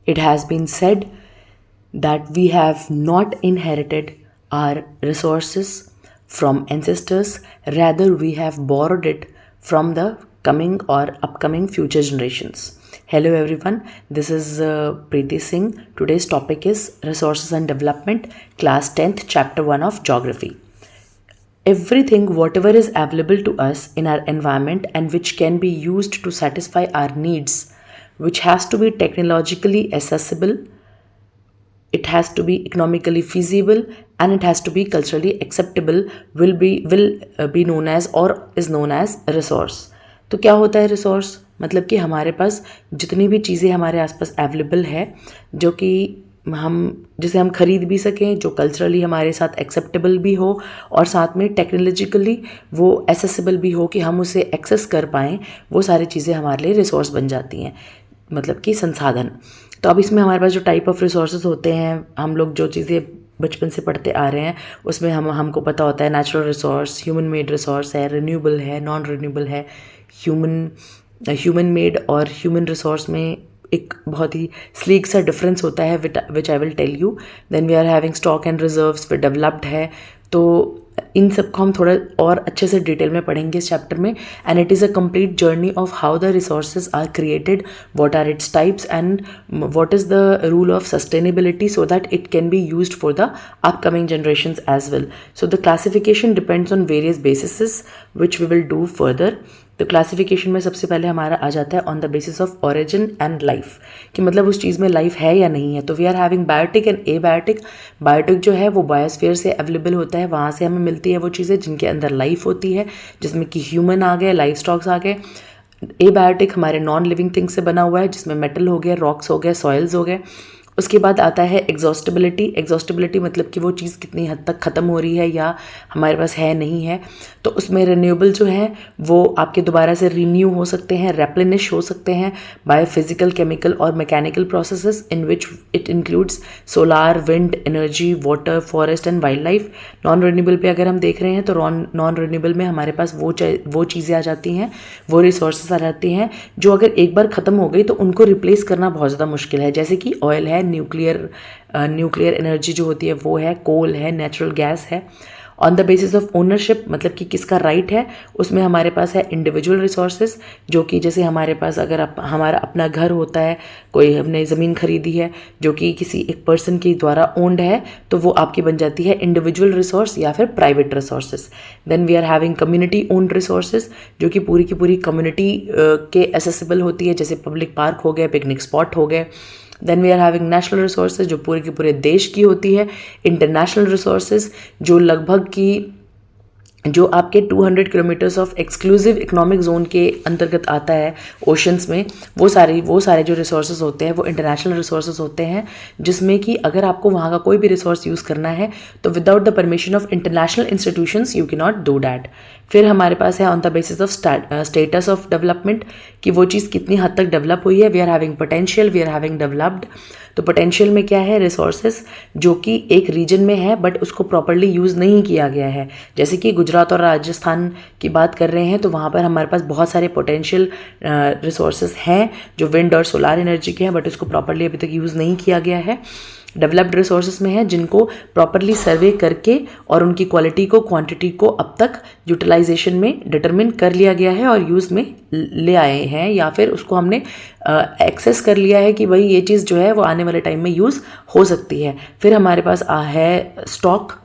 It has been said that we have not inherited our resources from ancestors, rather, we have borrowed it from the coming or upcoming future generations. Hello, everyone. This is Preeti Singh. Today's topic is Resources and Development, Class 10th, Chapter 1 of Geography. Everything, whatever is available to us in our environment and which can be used to satisfy our needs, which has to be technologically accessible, it has to be economically feasible, and it has to be culturally acceptable, will be known as or is known as resource. तो क्या होता है resource? मतलब कि हमारे पास जितनी भी चीज़ें हमारे आसपास अवेलेबल है, जो कि हम जिसे हम खरीद भी सकें, जो कल्चरली हमारे साथ एक्सेप्टेबल भी हो और साथ में टेक्नोलॉजिकली वो एसेसिबल भी हो कि हम उसे एक्सेस कर पाएँ, वो सारी चीज़ें हमारे लिए रिसोर्स बन जाती हैं, मतलब कि संसाधन। तो अब इसमें हमारे पास जो टाइप ऑफ रिसोर्सेज होते हैं, हम लोग जो चीज़ें बचपन से पढ़ते आ रहे हैं उसमें हमको पता होता है natural resource, human made resource है, रिन्यूएबल है, नॉन रिन्यूएबल है। ह्यूमन मेड और ह्यूमन रिसोर्स में एक बहुत ही स्लीक सा डिफरेंस होता है, which I will tell you. Then we are having stock and reserves, फिर डेवलप्ड है। तो इन सब को हम थोड़ा और अच्छे से डिटेल में पढ़ेंगे इस चैप्टर में। And it is a complete journey of how the resources are created, what are its types and what is the rule of sustainability so that it can be used for the upcoming generations as well. So the classification depends on various bases which we will do further. तो classification में सबसे पहले हमारा आ जाता है on the basis of origin and life, कि मतलब उस चीज़ में लाइफ है या नहीं है। तो we are having biotic and abiotic. Biotic जो है वो बायोस्फीयर से अवेलेबल होता है, वहाँ से हमें मिलती है वो चीज़ें जिनके अंदर लाइफ होती है, जिसमें कि ह्यूमन आ गए, लाइफ स्टॉक्स आ गए। एबायोटिक हमारे नॉन लिविंग थिंग्स से बना हुआ है, जिसमें मेटल हो गया, रॉक्स हो गए, सॉइल्स हो गए। उसके बाद आता है एग्जॉस्टिबिलिटी। एग्जॉस्टिबिलिटी मतलब कि वो चीज़ कितनी हद तक ख़त्म हो रही है या हमारे पास है नहीं है। तो उसमें रिन्यूएबल जो है वो आपके दोबारा से रिन्यू हो सकते हैं, रेप्लेनिश हो सकते हैं बाय फिजिकल, केमिकल और mechanical processes in which it includes solar, wind energy, water, forest and wild life. Non renewable पे अगर हम देख रहे हैं तो नॉन रिन्यूएबल में हमारे पास वो चीज़ें आ जाती हैं, वो रिसोर्सेज आ जाती हैं जो अगर एक बार ख़त्म हो गई तो उनको रिप्लेस करना बहुत ज़्यादा मुश्किल है। जैसे कि ऑयल है, न्यूक्लियर एनर्जी जो होती है वो है, कोल है, नेचुरल गैस है। On the basis of ownership मतलब कि किसका राइट है, उसमें हमारे पास है इंडिविजुअल रिसोर्सेज, जो कि जैसे हमारे पास अगर हमारा अपना घर होता है, कोई हमने ज़मीन खरीदी है जो कि किसी एक पर्सन के द्वारा ओन्ड है, तो वो आपकी बन जाती है इंडिविजुअल रिसोर्स या फिर private resources. Then we are having community owned resources, जो कि पूरी की पूरी कम्युनिटी के एसेसिबल होती है, जैसे पब्लिक पार्क हो गए, पिकनिक स्पॉट हो गए। Then we are having national resources, जो पूरे के पूरे देश की होती है। इंटरनेशनल रिसोर्सेज जो लगभग की जो आपके 200 kilometres of exclusive economic zone के अंतर्गत आता है ओशंस में, वो सारे जो रिसोर्सेज होते हैं वो इंटरनेशनल रिसोर्सेज होते हैं, जिसमें कि अगर आपको वहाँ का कोई भी रिसोर्स यूज़ करना है तो without the permission of international institutions you can not do that. फिर हमारे पास है on the basis of status of development, कि वो चीज़ कितनी हद तक डेवलप हुई है। We are having potential, we are having developed. तो पोटेंशियल में क्या है, रिसोर्सेज जो कि एक रीजन में है बट उसको प्रॉपरली यूज़ नहीं किया गया है। जैसे कि गुजरात और राजस्थान की बात कर रहे हैं तो वहाँ पर हमारे पास बहुत सारे पोटेंशियल रिसोर्सेज हैं जो विंड और सोलार एनर्जी के हैं, बट उसको प्रॉपरली अभी तक यूज़ नहीं किया गया है। डेवलप्ड रिसोर्सेज में है जिनको प्रॉपरली सर्वे करके और उनकी क्वालिटी को, क्वांटिटी को अब तक यूटिलाइजेशन में डिटरमिन कर लिया गया है और यूज़ में ले आए हैं, या फिर उसको हमने एक्सेस कर लिया है कि भाई ये चीज़ जो है वो आने वाले टाइम में यूज़ हो सकती है। फिर हमारे पास है stock.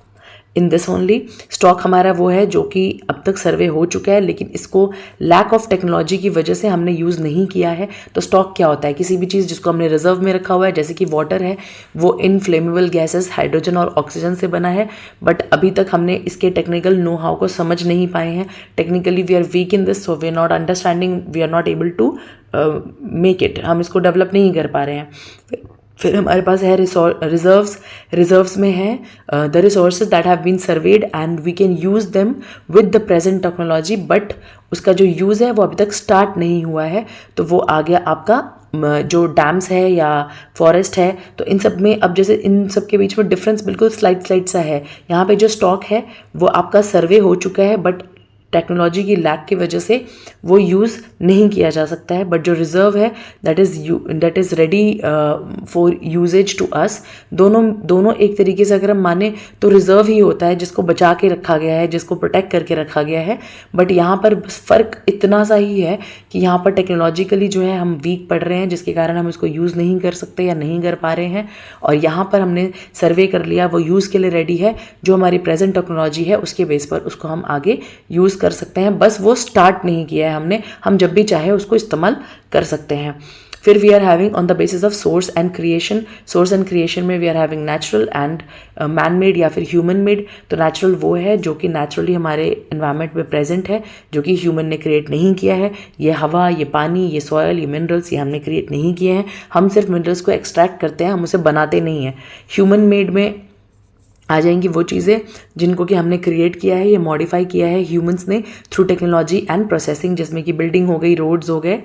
In this only stock हमारा वो है जो कि अब तक सर्वे हो चुका है, लेकिन इसको लैक ऑफ टेक्नोलॉजी की वजह से हमने यूज़ नहीं किया है। तो स्टॉक क्या होता है, किसी भी चीज़ जिसको हमने रिजर्व में रखा हुआ है, जैसे कि वाटर है वो इनफ्लेमेबल गैसेस हाइड्रोजन और ऑक्सीजन से बना है, बट अभी तक हमने इसके टेक्निकल नो हाउ को समझ नहीं पाए हैं। Technically we are weak in this, so we are not understanding, we are not able to make it, हम इसको डेवलप नहीं कर पा रहे हैं। फिर हमारे पास है रिजर्व्स में है the resources that have been served and we can use them with the present technology, but उसका जो यूज़ है वो अभी तक स्टार्ट नहीं हुआ है। तो वो आ गया आपका जो डैम्स है या फॉरेस्ट है। तो इन सब में अब जैसे इन सब के बीच में डिफरेंस बिल्कुल स्लाइड सा है। यहाँ पे जो स्टॉक है वो आपका सर्वे हो चुका है, बट टेक्नोलॉजी की लैक की वजह से वो यूज़ नहीं किया जा सकता है, बट जो रिज़र्व है that is ready for usages to us. दोनों एक तरीके से अगर हम माने तो रिज़र्व ही होता है जिसको बचा के रखा गया है, जिसको प्रोटेक्ट करके रखा गया है। बट यहाँ पर बस फ़र्क इतना सा ही है कि यहाँ पर टेक्नोलॉजिकली जो है हम वीक पड़ रहे हैं, जिसके कारण हम इसको यूज़ नहीं कर सकते या नहीं कर पा रहे हैं। और यहाँ पर हमने सर्वे कर लिया, वो यूज़ के लिए रेडी है। जो हमारी प्रेजेंट टेक्नोलॉजी है उसके बेस पर उसको हम आगे यूज़ कर सकते हैं, बस वो स्टार्ट नहीं किया है हमने। हम जब भी चाहे उसको इस्तेमाल कर सकते हैं। फिर we are having on the basis of source and creation. Source and creation में we are having natural and man made या फिर ह्यूमन मेड। तो नेचुरल वो है जो कि नेचुरली हमारे एनवायरनमेंट में प्रेजेंट है, जो कि ह्यूमन ने क्रिएट नहीं किया है। ये हवा, ये पानी, ये सॉयल, ये मिनरल्स, ये हमने क्रिएट नहीं किए हैं। हम सिर्फ मिनरल्स को एक्सट्रैक्ट करते हैं, हम उसे बनाते नहीं हैं। ह्यूमन मेड में आ जाएंगी वो चीज़ें जिनको कि हमने क्रिएट किया है, ये मॉडिफाई किया है ह्यूमंस ने थ्रू टेक्नोलॉजी एंड प्रोसेसिंग, जिसमें कि बिल्डिंग हो गई, रोड्स हो गए।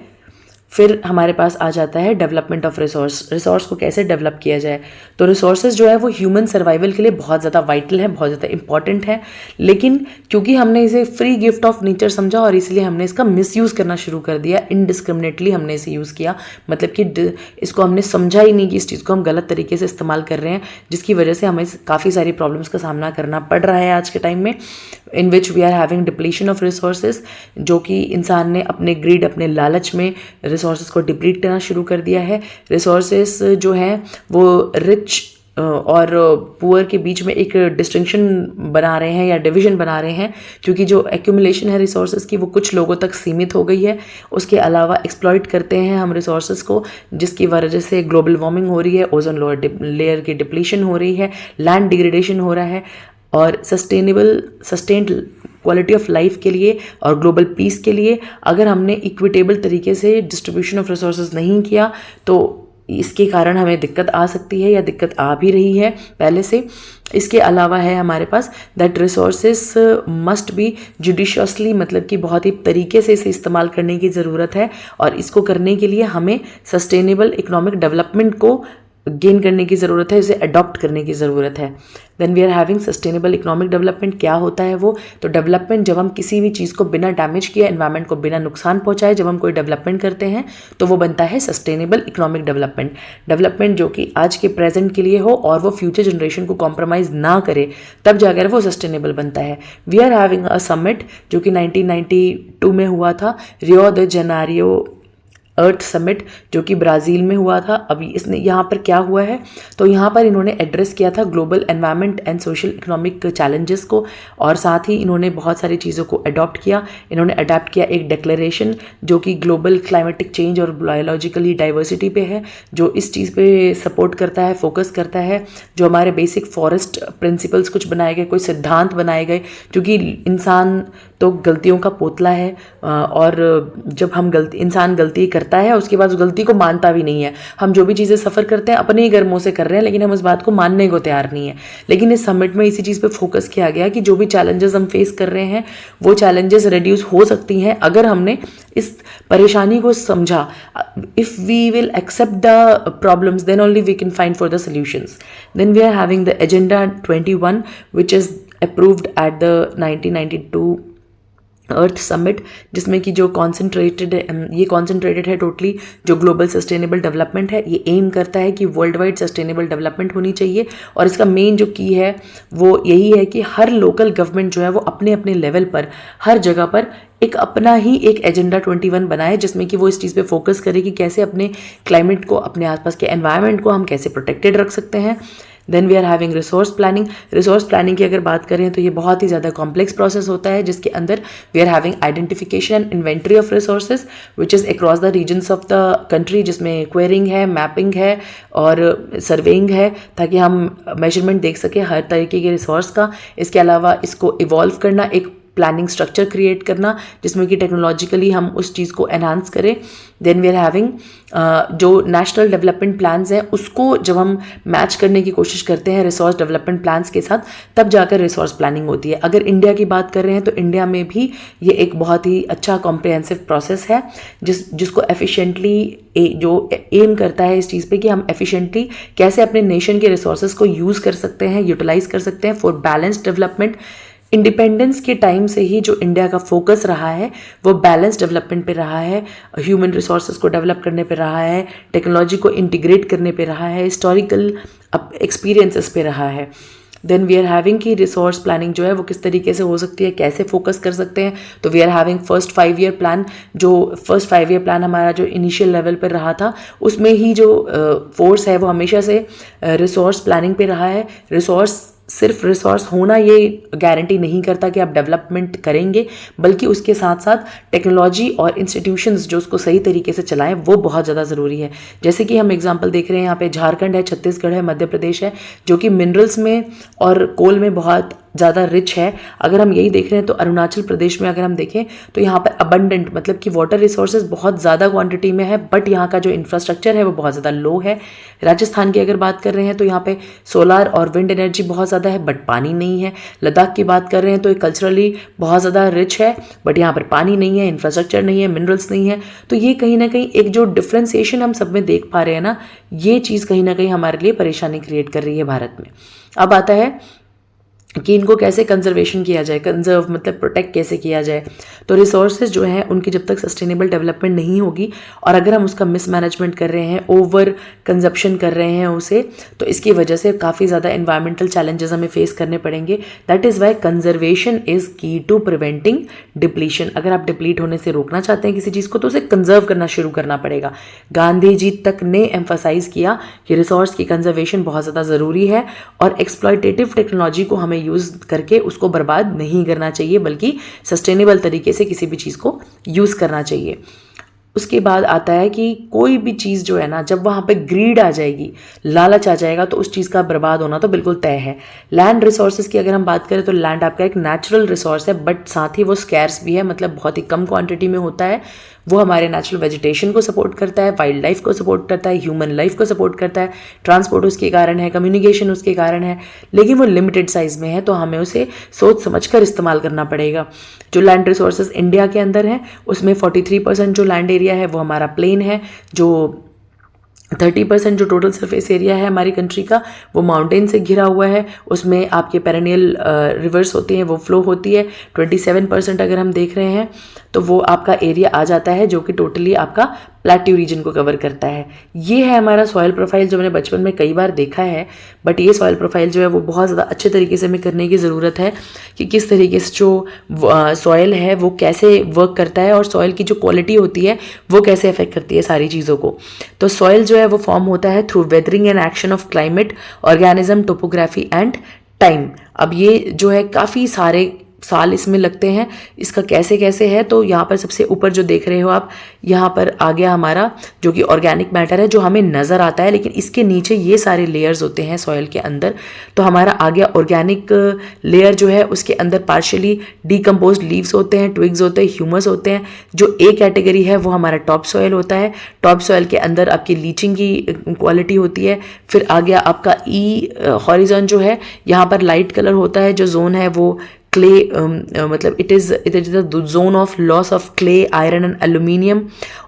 फिर हमारे पास आ जाता है डेवलपमेंट ऑफ रिसोर्स को कैसे डेवलप किया जाए। तो रिसोर्सेज जो है वो ह्यूमन सर्वाइवल के लिए बहुत ज़्यादा वाइटल है, बहुत ज़्यादा इंपॉर्टेंट है। लेकिन क्योंकि हमने इसे फ्री गिफ्ट ऑफ नेचर समझा और इसलिए हमने इसका मिसयूज़ करना शुरू कर दिया, इनडिस्क्रिमिनेटली हमने इसे यूज़ किया। मतलब कि इसको हमने समझा ही नहीं कि इस चीज़ को हम गलत तरीके से इस्तेमाल कर रहे हैं, जिसकी वजह से हमें काफ़ी सारी प्रॉब्लम्स का सामना करना पड़ रहा है आज के टाइम में, in which we are having depletion of resources, जो कि इंसान ने अपने ग्रीड, अपने लालच में रिसोर्सेज को डिप्लीट करना शुरू कर दिया है। रिसोर्सेज जो हैं वो रिच और पुअर के बीच में एक डिस्टिंक्शन बना रहे हैं या डिवीजन बना रहे हैं, क्योंकि जो एक्यूमुलेशन है रिसोर्सेज की वो कुछ लोगों तक सीमित हो गई है। उसके अलावा एक्सप्लॉइट करते हैं हम रिसोर्सेज को, जिसकी वजह से ग्लोबल वार्मिंग हो रही है, ओजोन लेयर की डिप्लीशन हो रही है, लैंड डिग्रेडेशन हो रहा है। और सस्टेन्ड क्वालिटी ऑफ लाइफ के लिए और ग्लोबल पीस के लिए अगर हमने इक्विटेबल तरीके से डिस्ट्रीब्यूशन ऑफ रिसोर्सेज नहीं किया तो इसके कारण हमें दिक्कत आ सकती है, या दिक्कत आ भी रही है पहले से। इसके अलावा है हमारे पास that resources must be judiciously, मतलब कि बहुत ही तरीके से इसे इस्तेमाल करने की ज़रूरत है। और इसको करने के लिए हमें सस्टेनेबल इकोनॉमिक डेवलपमेंट को गेन करने की ज़रूरत है, इसे अडॉप्ट करने की ज़रूरत है। Then we are having sustainable economic development. क्या होता है वो? तो डेवलपमेंट जब हम किसी भी चीज़ को बिना डैमेज किए, एनवायरनमेंट को बिना नुकसान पहुंचाए जब हम कोई डेवलपमेंट करते हैं तो वो बनता है सस्टेनेबल इकोनॉमिक डेवलपमेंट। डेवलपमेंट जो कि आज के प्रेजेंट के लिए हो और वो फ्यूचर जनरेशन को कॉम्प्रोमाइज़ ना करे, तब जाकर वो सस्टेनेबल बनता है। We are having a summit जो कि 1992 में हुआ था, Rio de Janeiro Earth summit, जो कि ब्राज़ील में हुआ था। अभी इसने यहाँ पर क्या हुआ है, तो यहाँ पर इन्होंने एड्रेस किया था global environment and social economic challenges को, और साथ ही इन्होंने बहुत सारी चीज़ों को अडॉप्ट किया। इन्होंने अडॉप्ट किया एक डिक्लेरेशन जो कि ग्लोबल क्लाइमेटिक चेंज और बायोलॉजिकली डाइवर्सिटी पे है, जो इस चीज़ पे सपोर्ट करता है, फोकस करता है। जो हमारे बेसिक फॉरेस्ट प्रिंसिपल्स कुछ बनाए गए, कोई सिद्धांत बनाए गए, क्योंकि इंसान तो गलतियों का पोतला है, और जब हम इंसान गलती करता है उसके बाद उस गलती को मानता भी नहीं है। हम जो भी चीज़ें सफ़र करते हैं अपने ही कर्मों से कर रहे हैं, लेकिन हम उस बात को मानने को तैयार नहीं है। लेकिन इस समिट में इसी चीज़ पे फोकस किया गया कि जो भी चैलेंजेस हम फेस कर रहे हैं वो चैलेंजेस रिड्यूस हो सकती हैं अगर हमने इस परेशानी को समझा। If we will accept the problems then only we can find for the solutions. Then we are having the agenda 21 which is approved at the 1992 Earth summit, जिसमें कि जो कॉन्सेंट्रेटेड है टोटली जो ग्लोबल सस्टेनेबल डेवलपमेंट है। ये M करता है कि वर्ल्ड वाइड सस्टेनेबल डेवलपमेंट होनी चाहिए, और इसका मेन जो की है वो यही है कि हर लोकल गवर्नमेंट जो है वो अपने अपने लेवल पर हर जगह पर एक अपना ही एक एजेंडा 21 बनाए, जिसमें कि वो इस चीज़ पे फोकस करे कि कैसे अपने क्लाइमेट को, अपने आसपास के एनवायरनमेंट को हम कैसे प्रोटेक्टेड रख सकते हैं। Then we are having resource planning. Resource planning की अगर बात करें तो ये बहुत ही ज़्यादा कॉम्प्लेक्स प्रोसेस होता है, जिसके अंदर we are having identification and inventory of resources which is across the regions of the country, जिसमें क्वेरिंग है, मैपिंग है और सर्वेइंग है, ताकि हम मेजरमेंट देख सकें हर तरीके के रिसोर्स का। इसके अलावा इसको इवॉल्व करना, एक प्लानिंग स्ट्रक्चर क्रिएट करना जिसमें कि टेक्नोलॉजिकली हम उस चीज़ को एनहांस करें। देन वी आर हैविंग जो नेशनल डेवलपमेंट प्लान्स हैं उसको जब हम मैच करने की कोशिश करते हैं रिसोर्स डेवलपमेंट प्लान्स के साथ, तब जाकर रिसोर्स प्लानिंग होती है। अगर इंडिया की बात कर रहे हैं तो इंडिया में भी ये एक बहुत ही अच्छा कॉम्प्रिहेंसिव प्रोसेस है जिसको एफिशिएंटली जो एम करता है इस चीज़ पे कि हम एफिशिएंटली कैसे अपने नेशन के रिसोर्सेज को यूज़ कर सकते हैं, यूटिलाइज कर सकते हैं फॉर बैलेंस्ड डेवलपमेंट इंडिपेंडेंस के टाइम से ही जो इंडिया का फोकस रहा है वो बैलेंस डेवलपमेंट पे रहा है, ह्यूमन रिसोर्सेज को डेवलप करने पे रहा है, टेक्नोलॉजी को इंटीग्रेट करने पे रहा है, हिस्टोरिकल एक्सपीरियंसेस पे रहा है। देन वी आर हैविंग कि रिसोर्स प्लानिंग जो है वो किस तरीके से हो सकती है, कैसे फोकस कर सकते हैं। तो we are having first 5 year plan, जो फर्स्ट 5 ईयर प्लान हमारा जो इनिशियल लेवल पर रहा था उसमें ही जो फोर्स है वो हमेशा से रिसोर्स प्लानिंग पे रहा है। सिर्फ रिसोर्स होना ये गारंटी नहीं करता कि आप डेवलपमेंट करेंगे, बल्कि उसके साथ साथ टेक्नोलॉजी और इंस्टीट्यूशंस जो उसको सही तरीके से चलाएं वो बहुत ज़्यादा ज़रूरी है। जैसे कि हम एग्जांपल देख रहे हैं, यहाँ पे झारखंड है, छत्तीसगढ़ है, मध्य प्रदेश है, जो कि मिनरल्स में और कोल में बहुत ज़्यादा रिच है। अगर हम यही देख रहे हैं तो अरुणाचल प्रदेश में अगर हम देखें तो यहाँ पर अबंडेंट मतलब कि वाटर रिसोर्सेज बहुत ज़्यादा क्वांटिटी में है, बट यहाँ का जो इंफ्रास्ट्रक्चर है वो बहुत ज़्यादा लो है। राजस्थान की अगर बात कर रहे हैं तो यहाँ पे सोलार और विंड एनर्जी बहुत ज़्यादा है, बट पानी नहीं है। लद्दाख की बात कर रहे हैं तो ये कल्चरली बहुत ज़्यादा रिच है, बट यहाँ पर पानी नहीं है, इंफ्रास्ट्रक्चर नहीं है, मिनरल्स नहीं है। तो ये कहीं ना कहीं एक जो डिफ्रेंसिएशन हम सब में देख पा रहे हैं ना, ये चीज़ कहीं ना कहीं हमारे लिए परेशानी क्रिएट कर रही है भारत में। अब आता है कि इनको कैसे कंजर्वेशन किया जाए, कंजर्व मतलब प्रोटेक्ट कैसे किया जाए। तो रिसोर्सेज जो हैं उनकी जब तक सस्टेनेबल डेवलपमेंट नहीं होगी और अगर हम उसका मिसमैनेजमेंट कर रहे हैं, ओवर कंजप्शन कर रहे हैं उसे, तो इसकी वजह से काफ़ी ज़्यादा एनवायरमेंटल चैलेंजेस हमें फेस करने पड़ेंगे। That is why conservation is की टू प्रिवेंटिंग डिप्लीशन। अगर आप डिप्लीट होने से रोकना चाहते हैं किसी चीज़ को तो उसे कंजर्व करना शुरू करना पड़ेगा। गांधी जी तक ने एम्फसाइज किया कि रिसोर्स की कंजर्वेशन बहुत ज़्यादा ज़रूरी है और एक्सप्लॉयटेटिव टेक्नोलॉजी को हमें यूज़ करके उसको बर्बाद नहीं करना चाहिए, बल्कि सस्टेनेबल तरीके से किसी भी चीज़ को यूज़ करना चाहिए। उसके बाद आता है कि कोई भी चीज़ जो है ना, जब वहाँ पे ग्रीड आ जाएगी, लालच आ जाएगा, तो उस चीज़ का बर्बाद होना तो बिल्कुल तय है। लैंड रिसोर्सेज की अगर हम बात करें तो लैंड आपका एक नेचुरल रिसोर्स है, बट साथ ही वो स्कैर्स भी है, मतलब बहुत ही कम क्वांटिटी में होता है। वो हमारे नेचुरल वेजिटेशन को सपोर्ट करता है, वाइल्ड लाइफ को सपोर्ट करता है, ह्यूमन लाइफ को सपोर्ट करता है, ट्रांसपोर्ट उसके कारण है, कम्युनिकेशन उसके कारण है, लेकिन वो लिमिटेड साइज में है, तो हमें उसे सोच समझ कर इस्तेमाल करना पड़ेगा। जो लैंड रिसोर्सेज इंडिया के अंदर है उसमें 43% जो लैंड एरिया है वो हमारा प्लेन है, जो 30% जो टोटल सरफेस एरिया है हमारी कंट्री का वो माउंटेन से घिरा हुआ है। उसमें आपके पेरेनियल रिवर्स होती हैं, वो फ्लो होती है। 27% अगर हम देख रहे हैं तो वो आपका एरिया आ जाता है जो कि टोटली आपका प्लेट्यू रीजन को कवर करता है। ये है हमारा सॉइल प्रोफाइल जो मैंने बचपन में कई बार देखा है, बट ये सॉइल प्रोफाइल जो है वो बहुत ज़्यादा अच्छे तरीके से हमें करने की ज़रूरत है कि किस तरीके से जो सॉइल है वो कैसे वर्क करता है और सॉइल की जो क्वालिटी होती है वो कैसे अफेक्ट करती है सारी चीज़ों को। तो सॉइल जो है वो फॉर्म होता है through weathering and action of climate, organism, topography and time. अब ये जो है काफ़ी सारे साल इसमें लगते हैं। इसका कैसे कैसे है तो यहाँ पर सबसे ऊपर जो देख रहे हो आप, यहाँ पर आ गया हमारा जो कि ऑर्गेनिक मैटर है जो हमें नज़र आता है, लेकिन इसके नीचे ये सारे लेयर्स होते हैं सॉइल के अंदर। तो हमारा आ गया ऑर्गेनिक लेयर जो है, उसके अंदर पार्शियली डिकम्पोज लीव्स होते हैं, ट्विग्स होते हैं, ह्यूमस होते हैं। जो ए कैटेगरी है वो हमारा टॉप सॉइल होता है। टॉप सॉइल के अंदर आपकी लीचिंग की क्वालिटी होती है। फिर आ गया आपका ई हॉरिजॉन जो है, यहाँ पर लाइट कलर होता है। जो जोन है वो क्ले मतलब it is the zone of loss of clay, iron and aluminium.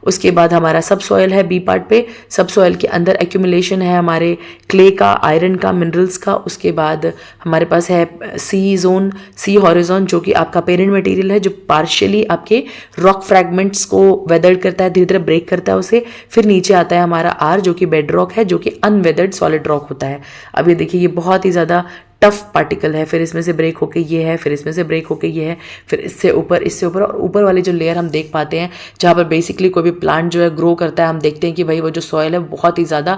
उसके बाद हमारा सब सॉइल है बी पार्ट पे। सब सॉइल के अंदर एक्यूमुलेशन है हमारे क्ले का, आयरन का, मिनरल्स का। उसके बाद हमारे पास है सी जोन, सी हॉरिजॉन जो कि आपका पेरेंट मटेरियल है, जो पार्शियली आपके रॉक फ्रैगमेंट्स को वेदर्ड करता है, धीरे धीरे ब्रेक करता है उसे। फिर नीचे आता है हमारा आर जो कि बेड रॉक है, जो कि अनवेदर्ड सॉलिड रॉक होता है। अब ये देखिए, ये बहुत ही ज़्यादा टफ पार्टिकल है। फिर इसमें से ब्रेक होके ये है, फिर इसमें से ब्रेक होके ये है, फिर इससे ऊपर और ऊपर वाली जो लेयर हम देख पाते हैं जहाँ पर बेसिकली कोई भी प्लांट जो है ग्रो करता है, हम देखते हैं कि भाई वो जो सॉइल है बहुत ही ज़्यादा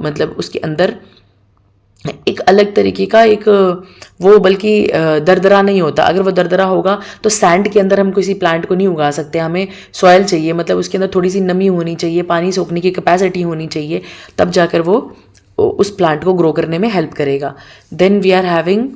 मतलब उसके अंदर एक अलग तरीके का एक वो बल्कि दरदरा नहीं होता। अगर वो दरदरा होगा तो सैंड के अंदर हम किसी प्लांट को नहीं उगा सकते। हमें सॉइल चाहिए, मतलब उसके अंदर थोड़ी सी नमी होनी चाहिए, पानी सोखने की कैपेसिटी होनी चाहिए, तब जाकर वो उस प्लांट को ग्रो करने में हेल्प करेगा। Then we are having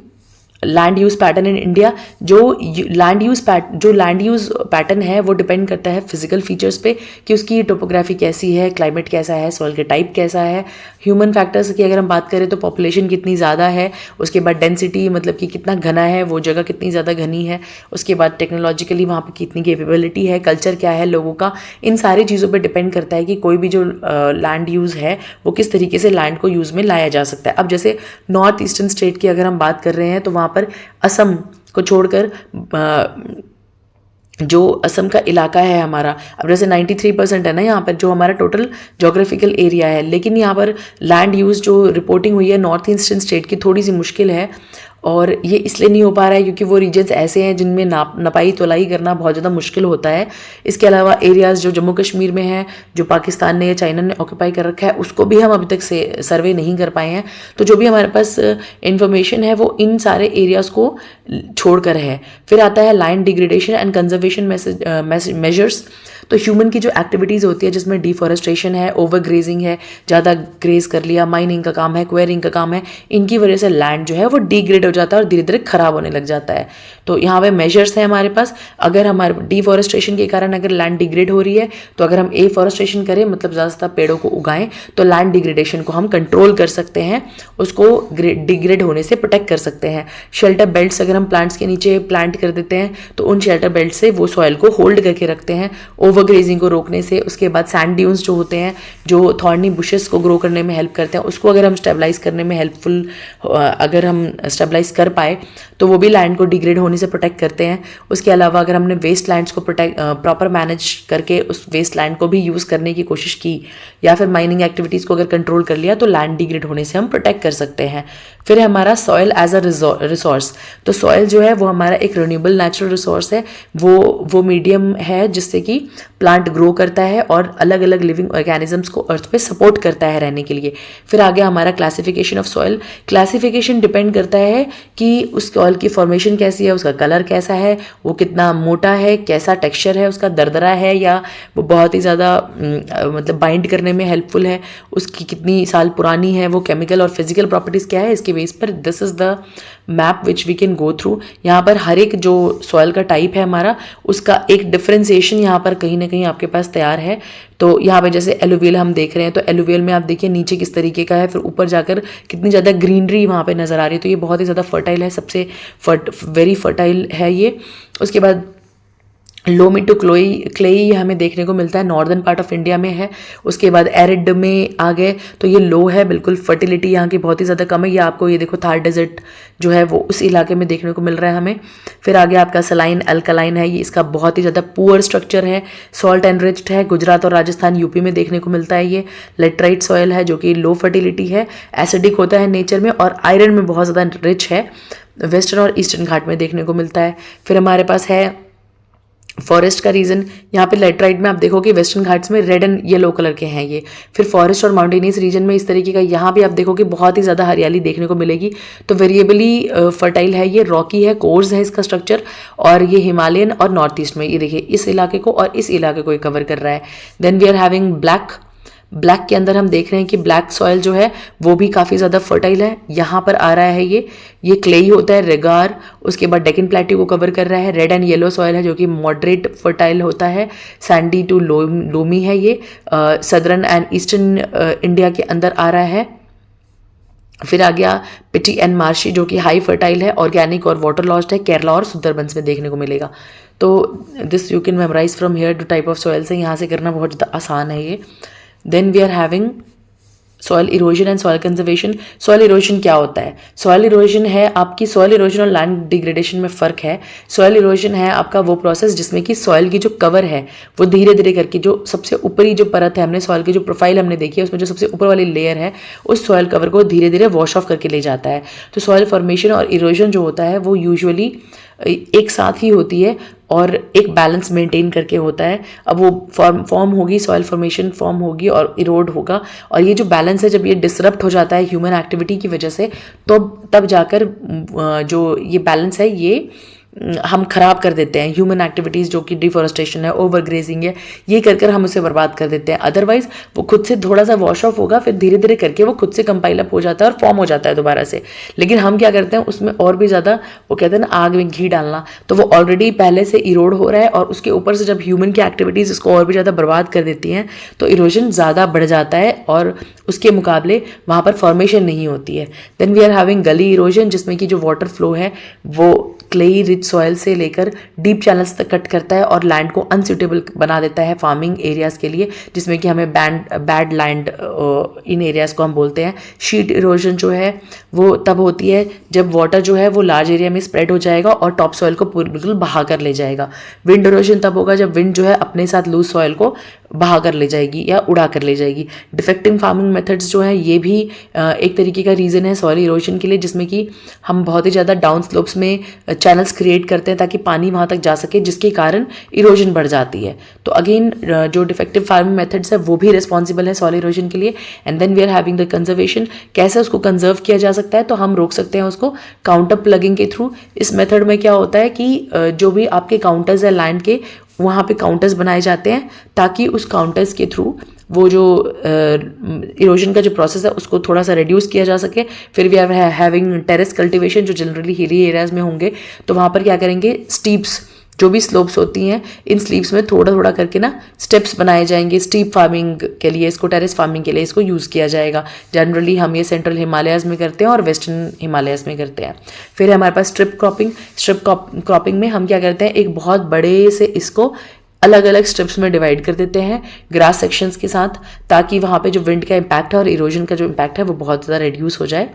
land use pattern in India. जो लैंड यूज़ पैटर्न है वो डिपेंड करता है फिजिकल फीचर्स पे कि उसकी टोपोग्राफी कैसी है, क्लाइमेट कैसा है, सॉइल के टाइप कैसा है। ह्यूमन फैक्टर्स की अगर हम बात करें तो पॉपुलेशन कितनी ज़्यादा है, उसके बाद डेंसिटी मतलब कि कितना घना है, वो जगह कितनी ज़्यादा घनी है, उसके बाद टेक्नोलॉजिकली वहाँ पर कितनी कैपेबिलिटी है, कल्चर क्या है लोगों का। इन सारी चीज़ों पर डिपेंड करता है कि कोई भी जो लैंड यूज़ है वो किस तरीके से लैंड को यूज़ में लाया जा सकता है। अब जैसे नॉर्थ ईस्टर्न स्टेट की अगर हम बात कर रहे हैं तो वहाँ पर असम को छोड़कर जो असम का इलाका है हमारा, अब जैसे 93% है ना यहाँ पर जो हमारा टोटल जोग्राफिकल एरिया है, लेकिन यहाँ पर लैंड यूज़ जो रिपोर्टिंग हुई है नॉर्थ ईस्टर्न स्टेट की थोड़ी सी मुश्किल है, और ये इसलिए नहीं हो पा रहा है क्योंकि वो रीजन्स ऐसे हैं जिनमें नपाई तोलाई करना बहुत ज़्यादा मुश्किल होता है। इसके अलावा एरियाज़ जो जम्मू कश्मीर में है, जो पाकिस्तान ने या चाइना ने ऑक्यूपाई कर रखा है, उसको भी हम अभी तक से सर्वे नहीं कर पाए हैं। तो जो भी हमारे पास इंफॉर्मेशन है वो इन सारे एरियाज़ को छोड़कर है। फिर आता है land degradation and conservation measures. तो ह्यूमन की जो एक्टिविटीज़ होती है जिसमें डिफॉरेस्टेशन है, ओवर ग्रेजिंग है, ज़्यादा ग्रेज कर लिया, माइनिंग का काम है, क्वेरिंग का काम है, इनकी वजह से लैंड जो है वो डिग्रेड हो जाता है और धीरे धीरे खराब होने लग जाता है। तो यहाँ पे मेजर्स हैं हमारे पास। अगर हमारे डिफॉरेस्टेशन के कारण अगर लैंड डिग्रेड हो रही है तो अगर हम एफॉरेस्टेशन करें, मतलब ज़्यादा से ज़्यादा पेड़ों को उगाएं, तो लैंड डिग्रेडेशन को हम कंट्रोल कर सकते हैं, उसको डिग्रेड होने से प्रोटेक्ट कर सकते हैं। शेल्टर बेल्ट्स अगर हम प्लांट्स के नीचे प्लांट कर देते हैं तो उन शेल्टर बेल्ट से वो सॉइल को होल्ड करके रखते हैं, ओवर ग्रेजिंग को रोकने से। उसके बाद सैंड ड्यून्स जो होते हैं जो थॉर्नी बुशेस को ग्रो करने में हेल्प करते हैं, उसको अगर हम स्टेबलाइज करने में हेल्पफुल, अगर हम स्टेबलाइज कर पाए तो वो भी लैंड को डिग्रेड होने से प्रोटेक्ट करते हैं। उसके अलावा अगर हमने वेस्ट लैंड्स को प्रॉपर मैनेज करके उस वेस्ट लैंड को भी यूज़ करने की कोशिश की, या फिर माइनिंग एक्टिविटीज़ को अगर कंट्रोल कर लिया, तो लैंड डिग्रेड होने से हम प्रोटेक्ट कर सकते हैं। फिर हमारा सॉइल एज अ रिसोर्स। तो सॉइल जो है वो हमारा एक रिन्यूएबल नेचुरल रिसोर्स है, वो मीडियम है जिससे कि प्लांट ग्रो करता है और अलग अलग लिविंग ऑर्गेनिजम्स को अर्थ पे सपोर्ट करता है रहने के लिए। फिर आ गया हमारा classification of soil. Classification depend करता है कि उस सॉइल की फॉर्मेशन कैसी है, उसका कलर कैसा है, वो कितना मोटा है, कैसा टेक्सचर है, उसका दरदरा है या वो बहुत ही ज़्यादा मतलब बाइंड करने में हेल्पफुल है, उसकी कितनी साल पुरानी है, वो केमिकल और फिजिकल प्रॉपर्टीज़ क्या है, इसके बेस पर this is the map which we can go through. यहाँ पर हर एक जो सॉइल का टाइप है हमारा, उसका एक डिफ्रेंसिएशन यहाँ पर कहीं ना कहीं आपके पास तैयार है। तो यहाँ पे जैसे एलुवियल हम देख रहे हैं, तो एलुवियल में आप देखिए नीचे किस तरीके का है, फिर ऊपर जाकर कितनी ज़्यादा ग्रीनरी वहाँ पे नज़र आ रही है। तो ये बहुत ही ज़्यादा फर्टाइल है, सबसे वेरी फर्टाइल है ये। उसके बाद लोमी टू क्लेई हमें देखने को मिलता है, नॉर्दर्न पार्ट ऑफ इंडिया में है। उसके बाद एरिड में आ गए तो ये लो है, बिल्कुल फर्टिलिटी यहाँ की बहुत ही ज़्यादा कम है। ये आपको ये देखो थार डेजर्ट जो है वो उस इलाके में देखने को मिल रहा है हमें। फिर आगे आपका सलाइन अल्कलाइन है, ये इसका बहुत ही ज़्यादा पुअर स्ट्रक्चर है, सॉल्ट एनरिच्ड है, गुजरात और राजस्थान यूपी में देखने को मिलता है। ये लेटराइट सॉइल है जो कि लो फर्टिलिटी है, एसिडिक होता है नेचर में और आयरन में बहुत ज़्यादा रिच है, वेस्टर्न और ईस्टर्न घाट में देखने को मिलता है। फिर हमारे पास है फॉरेस्ट का रीजन, यहाँ पे लेटराइट में आप देखो कि वेस्टर्न घाट्स में रेड एंड येलो कलर के हैं ये। फिर फॉरेस्ट और माउंटेनियस रीजन में इस तरीके का, यहाँ भी आप देखो कि बहुत ही ज़्यादा हरियाली देखने को मिलेगी। तो वेरिएबली फर्टाइल है ये, रॉकी है, कोर्स है इसका स्ट्रक्चर, और ये हिमालयन और नॉर्थ ईस्ट में, ये देखिए इस इलाके को और इस इलाके को कवर कर रहा है। Then we are having black के अंदर हम देख रहे हैं कि ब्लैक सॉइल जो है वो भी काफ़ी ज़्यादा फर्टाइल है। यहाँ पर आ रहा है ये क्लेई होता है, रेगार, उसके बाद डेकन प्लेट्यू को कवर कर रहा है। रेड एंड येलो सॉइल है जो कि मॉडरेट फर्टाइल होता है, सैंडी टू लोमी है ये, सदर्न एंड ईस्टर्न इंडिया के अंदर आ रहा है। फिर आ गया पिटी एंड मार्शी जो कि हाई फर्टाइल है, ऑर्गेनिक और वाटर लॉस्ट है, केरला और सुंदरबंस में देखने को मिलेगा। तो this you can memorise from here two type of soil से, यहाँ से करना बहुत ज़्यादा आसान है ये। Then we are having soil erosion and soil conservation. Soil erosion क्या होता है? सॉयल इरोजन है आपकी, सॉयल इरोजन और लैंड डिग्रेडेशन में फ़र्क है। सॉयल इरोजन है आपका वो प्रोसेस जिसमें कि सॉयल की जो कवर है वो धीरे धीरे करके, जो सबसे ऊपरी जो परत है, हमने सॉयल की जो प्रोफाइल हमने देखी है उसमें जो सबसे ऊपर वाली लेयर है उस सॉयल कवर को धीरे धीरे वॉश ऑफ करके ले जाता है। तो सॉयल फॉर्मेशन और इरोजन जो होता है वो यूजुअली एक साथ ही होती है और एक बैलेंस मेंटेन करके होता है। अब वो फॉर्म होगी, सॉइल फॉर्मेशन फॉर्म होगी और इरोड होगा, और ये जो बैलेंस है जब ये डिसरप्ट हो जाता है ह्यूमन एक्टिविटी की वजह से, तो तब जाकर जो ये बैलेंस है ये हम खराब कर देते हैं। ह्यूमन एक्टिविटीज़ जो कि डिफॉरेस्टेशन है, ओवर ग्रेजिंग है, ये कर हम उसे बर्बाद कर देते हैं। अदरवाइज वो खुद से थोड़ा सा वॉश ऑफ होगा, फिर धीरे धीरे करके वो खुद से कंपाइल अप हो जाता है और फॉर्म हो जाता है दोबारा से। लेकिन हम क्या करते हैं उसमें और भी ज़्यादा, वो कहते हैं ना आग में घी डालना, तो वो ऑलरेडी पहले से इरोड हो रहा है और उसके ऊपर से जब ह्यूमन की एक्टिविटीज़ इसको और भी ज़्यादा बर्बाद कर देती हैं तो इरोजन ज़्यादा बढ़ जाता है और उसके मुकाबले वहाँ पर फॉर्मेशन नहीं होती है। Then we are having gully erosion, जिसमें कि जो वाटर फ्लो है वो क्लेई रिच सॉइल से लेकर डीप चैनल्स तक कट करता है और लैंड को अनसूटेबल बना देता है फार्मिंग एरियाज़ के लिए, जिसमें कि हमें बैड लैंड इन एरियाज़ को हम बोलते हैं। शीट इरोजन जो है वो तब होती है जब वाटर जो है वो लार्ज एरिया में स्प्रेड हो जाएगा और टॉप सॉइल को बिल्कुल बहा कर ले जाएगा। विंड इरोजन तब होगा जब विंड जो है अपने साथ लूज सॉइल को बहा कर ले जाएगी या उड़ा कर ले जाएगी। डिफेक्टिंग फार्मिंग मेथड्स जो हैं ये भी एक तरीके का रीज़न है सॉइल इरोजन के लिए, जिसमें कि हम बहुत ही ज़्यादा डाउन स्लोप्स में चैनल्स क्रिएट करते हैं ताकि पानी वहाँ तक जा सके, जिसके कारण इरोजन बढ़ जाती है। तो अगेन जो डिफेक्टिव फार्मिंग मेथड्स है वो भी रिस्पॉन्सिबल है सॉइल इरोजन के लिए। And then we are having the conservation. कैसे उसको कंजर्व किया जा सकता है, तो हम रोक सकते हैं उसको काउंटर प्लगिंग के थ्रू। इस मेथड में क्या होता है कि जो भी आपके काउंटर्स है लैंड के, वहाँ पे काउंटर्स बनाए जाते हैं ताकि उस काउंटर्स के थ्रू वो जो इरोजन का जो प्रोसेस है उसको थोड़ा सा रिड्यूस किया जा सके। फिर we are having terrace cultivation, जो जनरली हिली एरियाज में होंगे, तो वहाँ पर क्या करेंगे, स्टीप्स जो भी स्लोप्स होती हैं, इन स्लीप्स में थोड़ा थोड़ा करके ना स्टेप्स बनाए जाएंगे। स्टीप फार्मिंग के लिए इसको, टेरेस फार्मिंग के लिए इसको यूज़ किया जाएगा। जनरली हम ये सेंट्रल हिमालयाज़ में करते हैं और वेस्टर्न हिमालयाज़ में करते हैं। फिर हमारे पास स्ट्रिप क्रॉपिंग। स्ट्रिप क्रॉपिंग में हम क्या करते हैं, एक बहुत बड़े से इसको अलग अलग स्ट्रिप्स में डिवाइड कर देते हैं ग्रास सेक्शंस के साथ, ताकि वहाँ पे जो विंड का इम्पैक्ट है और इरोजन का जो इम्पैक्ट है वो बहुत ज़्यादा रिड्यूस हो जाए।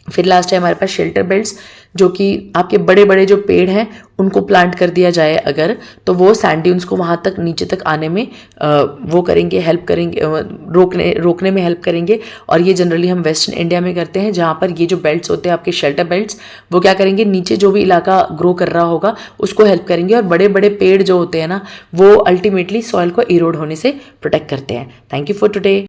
फिर लास्ट है हमारे पास शेल्टर बेल्ट्स, जो कि आपके बड़े बड़े जो पेड़ हैं उनको प्लांट कर दिया जाए अगर, तो वो सैंड ड्यून्स को वहाँ तक नीचे तक आने में वो करेंगे, हेल्प करेंगे, रोकने में हेल्प करेंगे। और ये जनरली हम वेस्टर्न इंडिया में करते हैं, जहाँ पर ये जो बेल्ट्स होते हैं आपके शेल्टर बेल्ट्स, वो क्या करेंगे, नीचे जो भी इलाका ग्रो कर रहा होगा उसको हेल्प करेंगे। और बड़े बड़े पेड़ जो होते हैं ना, वो अल्टीमेटली सॉइल को इरोड होने से प्रोटेक्ट करते हैं। Thank you for today.